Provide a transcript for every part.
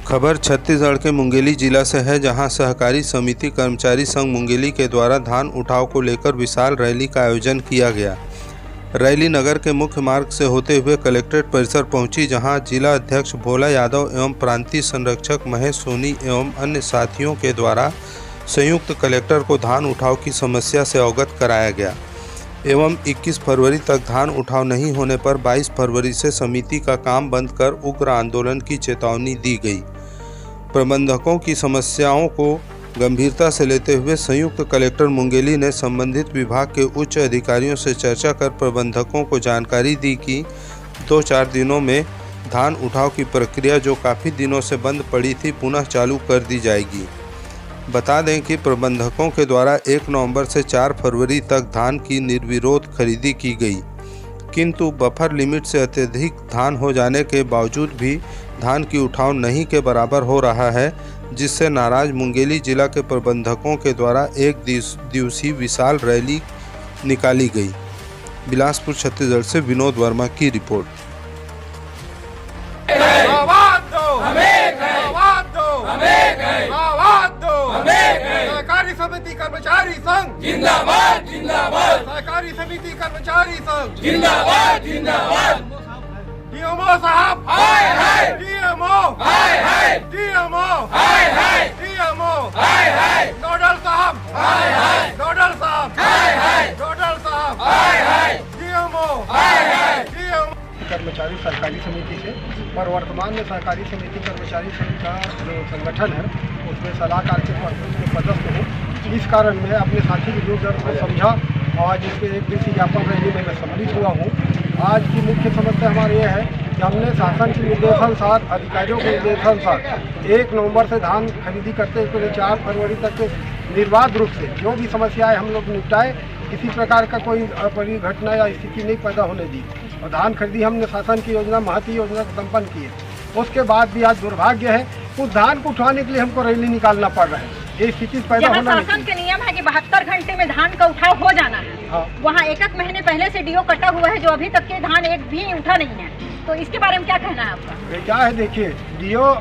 खबर छत्तीसगढ़ के मुंगेली जिला से है, जहां सहकारी समिति कर्मचारी संघ मुंगेली के द्वारा धान उठाव को लेकर विशाल रैली का आयोजन किया गया। रैली नगर के मुख्य मार्ग से होते हुए कलेक्ट्रेट परिसर पहुंची, जहां जिला अध्यक्ष भोला यादव एवं प्रांतीय संरक्षक महेश सोनी एवं अन्य साथियों के द्वारा संयुक्त कलेक्टर को धान उठाव की समस्या से अवगत कराया गया एवं 21 फरवरी तक धान उठाव नहीं होने पर 22 फरवरी से समिति का काम बंद कर उग्र आंदोलन की चेतावनी दी गई। प्रबंधकों की समस्याओं को गंभीरता से लेते हुए संयुक्त कलेक्टर मुंगेली ने संबंधित विभाग के उच्च अधिकारियों से चर्चा कर प्रबंधकों को जानकारी दी कि 2-4 दिनों में धान उठाव की प्रक्रिया जो काफ़ी दिनों से बंद पड़ी थी पुनः चालू कर दी जाएगी। बता दें कि प्रबंधकों के द्वारा 1 नवंबर से 4 फरवरी तक धान की निर्विरोध खरीदी की गई, किंतु बफर लिमिट से अत्यधिक धान हो जाने के बावजूद भी धान की उठाव नहीं के बराबर हो रहा है, जिससे नाराज मुंगेली जिला के प्रबंधकों के द्वारा एक दिवसीय विशाल रैली निकाली गई। बिलासपुर छत्तीसगढ़ से विनोद वर्मा की रिपोर्ट। सहकारी समिति कर्मचारी संघ जिंदाबाद जिंदाबाद। सहकारी समिति कर्मचारी संघ जिंदाबाद जिंदाबाद। डीएमओ साहब हाय हाय। डीएमओ हाय हाय। डीएमओ हाय हाय। डीएमओ हाय हाय। नोडल साहब हाय हाय। नोडल साहब हाय हाय। नोडल साहब हाय हाय। डीएमओ हाय हाय। डीएमओ कर्मचारी सहकारी समिति से और वर्तमान में सहकारी समिति कर्मचारी संघ का जो संगठन है उसमें सलाहकार के पद में पदस्थ हूँ। इस कारण मैं अपने साथी के जो दर्द को समझा और आज इसके एक दिवसीय ज्ञापन रैली में मैं सम्मिलित हुआ हूँ। आज की मुख्य समस्या हमारी यह है कि हमने शासन के निर्देशानुसार, अधिकारियों के निर्देशानुसार 1 नवंबर से धान खरीदी करते हुए 4 फरवरी तक निर्बाध रूप से जो भी समस्याएं हम लोग निपटाए, किसी प्रकार का कोई अप्रिय घटना या स्थिति नहीं पैदा होने दी और धान खरीदी हमने शासन की योजना महती योजना संपन्न की है। उसके बाद भी आज दुर्भाग्य है उस धान को उठाने के लिए हमको रैली निकालना पड़ रहा है। ये स्थिति पैदा होना नहीं। शासन के नियम है कि 72 घंटे में धान का उठाव हो जाना है। हाँ। वहाँ 1 महीने पहले से डीओ कटा हुआ है, जो अभी तक के धान एक भी उठा नहीं है। तो इसके बारे में क्या कहना है आपका? क्या है, देखिए डीओ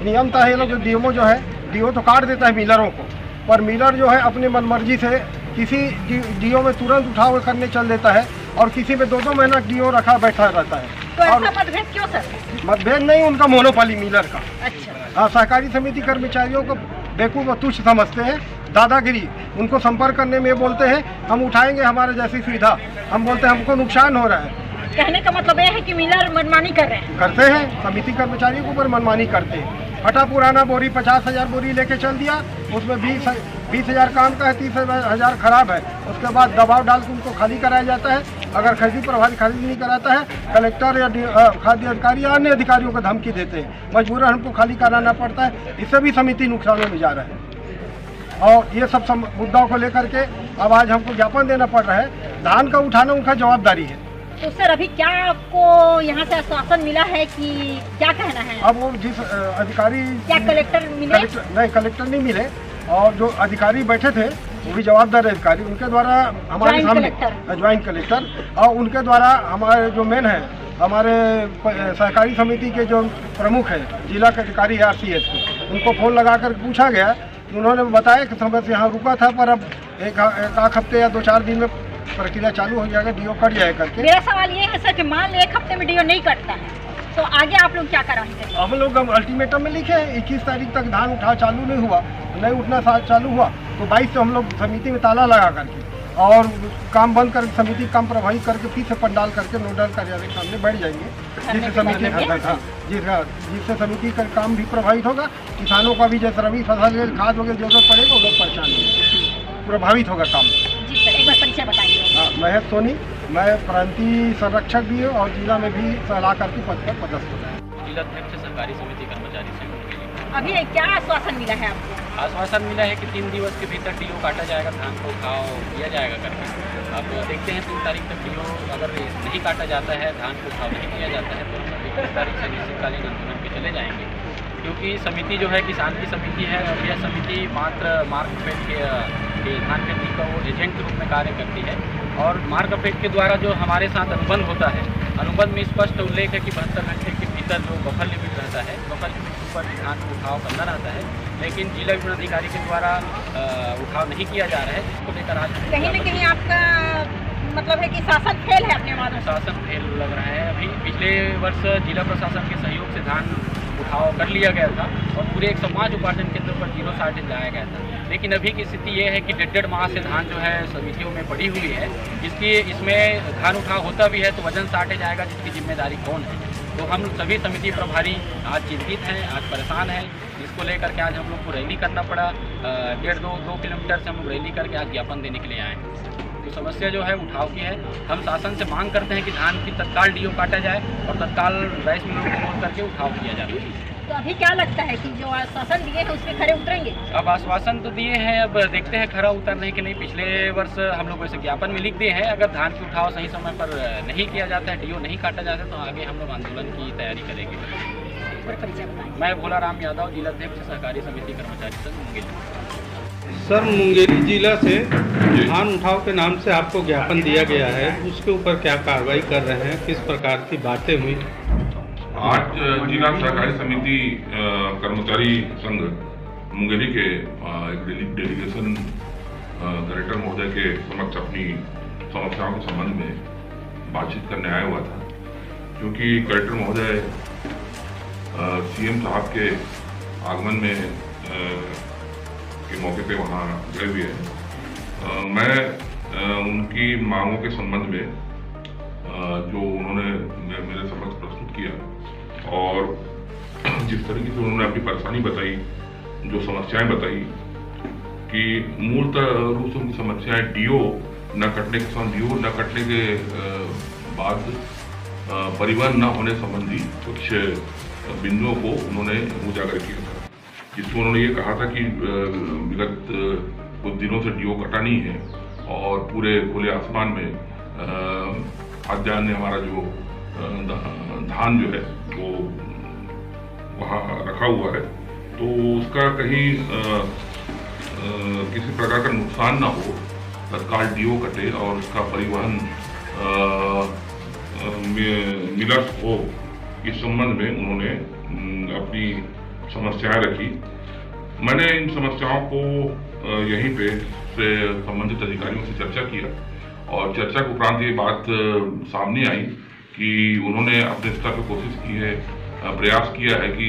नियमता है, जो डीएमओ जो है डीओ तो काट देता है मिलरों को, पर मिलर जो है अपनी मनमर्जी से किसी डीओ में तुरंत उठाव करने चल देता है और किसी में 2-2 महीना डीओ रखा बैठा रहता है। तो ऐसा मतभेद क्यों सर? मतभेद नहीं, उनका मोनोपोली मिलर का। अच्छा। हाँ, सहकारी समिति कर्मचारियों को बेवकूफ़ और तुच्छ समझते हैं, दादागिरी। उनको संपर्क करने में बोलते हैं हम उठाएंगे हमारे जैसी सुविधा, हम बोलते हैं हमको नुकसान हो रहा है। कहने का मतलब यह है कि मिलर मनमानी कर रहे हैं। करते हैं, समिति कर्मचारियों के ऊपर मनमानी करते हैं। फटा पुराना बोरी 50,000 बोरी लेके चल दिया, उसमें 20,000 काम का है, 30,000 खराब है। उसके बाद दबाव डाल के उनको खाली कराया जाता है। अगर खरीदी प्रभारी खाली नहीं कराता है, कलेक्टर या खाद्य अधिकारी या अन्य अधिकारियों को धमकी देते हैं, मजबूरन हमको खाली कराना पड़ता है। इससे भी समिति नुकसानों में जा रहा है और ये सब मुद्दाओं को लेकर के अब आज हमको ज्ञापन देना पड़ रहा है। धान का उठाना उनका जवाबदारी है। तो सर अभी क्या आपको यहाँ से आश्वासन मिला है कि क्या कहना है? अब वो जिस अधिकारी, क्या कलेक्टर मिले? नहीं, कलेक्टर नहीं मिले और जो अधिकारी बैठे थे वो भी जवाबदार अधिकारी, उनके द्वारा हमारे सामने ज्वाइंट कलेक्टर और उनके द्वारा हमारे जो मेन है हमारे सहकारी समिति के जो प्रमुख है जिला के अधिकारी RCS के, उनको फ़ोन लगा कर पूछा गया। उन्होंने बताया कि समय से यहाँ रुका था, पर अब एक हफ्ते या 2-4 दिन में प्रक्रिया चालू हो जाएगा, डीओ कट जाए करके। मेरा सवाल ये है सर कि मान लो 1 हफ्ते में डीओ नहीं कटता है तो आगे आप लोग क्या कराएंगे? हम लोग अल्टीमेटम में लिखे 21 तारीख तक धान उठा चालू नहीं हुआ, नहीं उठना चालू हुआ तो 22 से हम लोग समिति में ताला लगा करके और काम बंद करके समिति काम प्रभावित करके फिर से पंडाल करके नोडल कार्यालय के सामने बैठ जाएंगे, जिससे समिति का काम भी प्रभावित होगा। किसानों का भी जैसे रबी फसल खाद वगैरह जरूरत पड़ेगा वो लोग परेशान होंगे, प्रभावित होगा काम। जी सर, एक बार परिचय बताइए। हाँ, महेश सोनी, मैं प्रांतीय संरक्षक भी हूँ और जिला में भी सलाहकार के पद पर पदस्थ हूँ। जिला अध्यक्ष सहकारी समिति कर्मचारी संघ मुंगेली। अभी क्या आश्वासन मिला है आपको? आश्वासन मिला है कि 3 दिवस के भीतर डीओ काटा जाएगा, धान को उठाव किया जाएगा करके। अब देखते हैं 3 तारीख तक डीओ अगर नहीं काटा जाता है, धान को उठाव नहीं किया जाता है तो हम 21 तारीख से निश्चितकालीन आंदोलन पे चले जाएंगे, क्योंकि समिति जो है किसान की समिति है और यह समिति मात्र मार्कफेड के धान खेती का वो एजेंट के रूप में कार्य करती है और मार्कफेड के द्वारा जो हमारे साथ अनुबंध होता है, अनुबंध में स्पष्ट उल्लेख है कि 72 घंटे के भीतर जो बफर लिमिट रहता है, बफर लिमिट के ऊपर धान को उठाव करना रहता है, लेकिन जिला विपणन अधिकारी के द्वारा उठाव नहीं किया जा रहा है, जिसको लेकर आज कहीं न कहीं आपका मतलब है कि शासन फेल है अपने वादों से। शासन फेल लग रहा है। अभी पिछले वर्ष जिला प्रशासन के सहयोग से धान उठाव कर लिया गया था और पूरे 105 उपार्जन केंद्रों पर 0 शार्टेज लाया गया था, लेकिन अभी की स्थिति ये है कि 1.5 माह से धान जो है समितियों में पड़ी हुई है। इसमें धान उठाव होता भी है तो वजन शार्टेज आएगा, जिसकी जिम्मेदारी कौन है? तो हम सभी समिति प्रभारी आज चिंतित हैं, आज परेशान हैं, जिसको लेकर के आज हम लोग को रैली करना पड़ा। 1.5-2 किलोमीटर से हम लोग रैली करके आज ज्ञापन देने के लिए आए हैं। तो समस्या जो है उठाव की है। हम शासन से मांग करते हैं कि धान की तत्काल डीओ काटा जाए और तत्काल राइस मिलों को खोल करके उठाव किया जाए। तो अभी क्या लगता है कि जो आश्वासन दिए हैं उसमें खरे उतरेंगे? अब आश्वासन तो दिए हैं, अब देखते हैं खरा उतरने के लिए। पिछले वर्ष हम लोग वैसे ज्ञापन में लिख दिए हैं, अगर धान की उठाव सही समय पर नहीं किया जाता है, डीओ नहीं काटा जाता है, तो आगे हम लोग आंदोलन की तैयारी करेंगे। मैं भोलाराम यादव, जिलाध्यक्ष सहकारी समिति कर्मचारी संघ मुंगेली। सर, मुंगेली जिला से धान उठाव के नाम से आपको ज्ञापन दिया गया है, उसके ऊपर क्या कार्रवाई कर रहे हैं, किस प्रकार की बातें हुई? आज जिला सहकारी समिति कर्मचारी संघ मुंगेली के एक डेलीगेशन डायरेक्टर महोदय के समक्ष अपनी समस्याओं के संबंध में बातचीत करने आया हुआ था, क्योंकि कलेक्टर महोदय सीएम साहब के आगमन में के मौके पे वहाँ गए हुए हैं। मैं उनकी मांगों के संबंध में जो उन्होंने मेरे समक्ष प्रस्तुत किया और जिस तरीके से उन्होंने अपनी परेशानी बताई, जो समस्याएं बताई कि मूलतः रूप से उनकी समस्याएं डीओ न कटने के समय डीओ न कटने के बाद परिवहन न होने संबंधी कुछ बिंदुओं को उन्होंने उजागर किया था, जिसमें उन्होंने ये कहा था कि विगत कुछ दिनों से डीओ कटा नहीं है और पूरे खुले आसमान में खाद्यान्न हमारा जो धान जो है वो वहाँ रखा हुआ है, तो उसका कहीं किसी प्रकार का नुकसान ना हो, तत्काल डीओ कटे और उसका परिवहन मिलर्स हो, इस संबंध में उन्होंने अपनी समस्याएं रखी। मैंने इन समस्याओं को यहीं पे से संबंधित अधिकारियों से चर्चा किया और चर्चा के उपरांत ये बात सामने आई कि उन्होंने अपने स्तर पर कोशिश की है, प्रयास किया है कि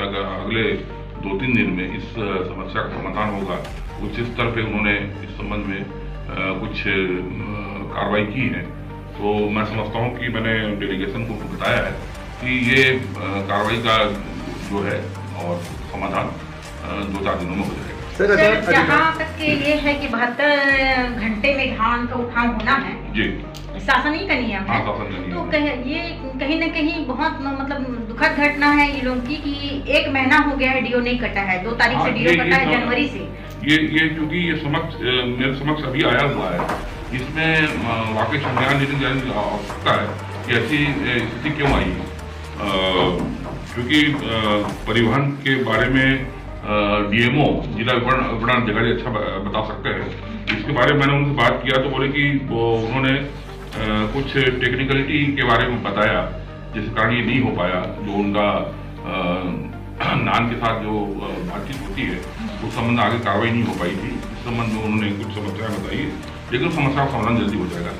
अगले 2-3 दिन में इस समस्या का समाधान होगा। उच्च स्तर पे उन्होंने इस संबंध में कुछ कार्रवाई की है। तो मैं समझता हूँ कि मैंने डेलीगेशन को बताया है कि ये कार्रवाई का जो है और समाधान 2-4 दिनों में हो जाएगा। सर, जहाँ तक के ये है कि 72 घंटे में धान का उठाव होना है जी, शासन ही का नियम है, तो ये कहीं न कहीं बहुत मतलब दुखद घटना है ये लोगों की कि 1 महीना हो गया है डीओ नहीं कटा है। 2 तारीख से डीओ कटा है, जनवरी से। ये क्योंकि ये मेरे समक्ष अभी आया हुआ है, इसमें वाकई संज्ञान लेने जाने की आवश्यकता है कि ऐसी स्थिति क्यों आई है। क्योंकि परिवहन के बारे में डीएमओ जिला विपणन अधिकारी अच्छा बता सकते हैं। इसके बारे में मैंने उनसे बात किया तो बोले कि उन्होंने कुछ टेक्निकलिटी के बारे में बताया, जिस कारण ये नहीं हो पाया। जो उनका नान के साथ जो बातचीत होती है उस संबंध में आगे कार्रवाई नहीं हो पाई थी। इस संबंध में उन्होंने कुछ समस्याएं बताई, लेकिन समस्या का समाधान जल्दी हो जाएगा।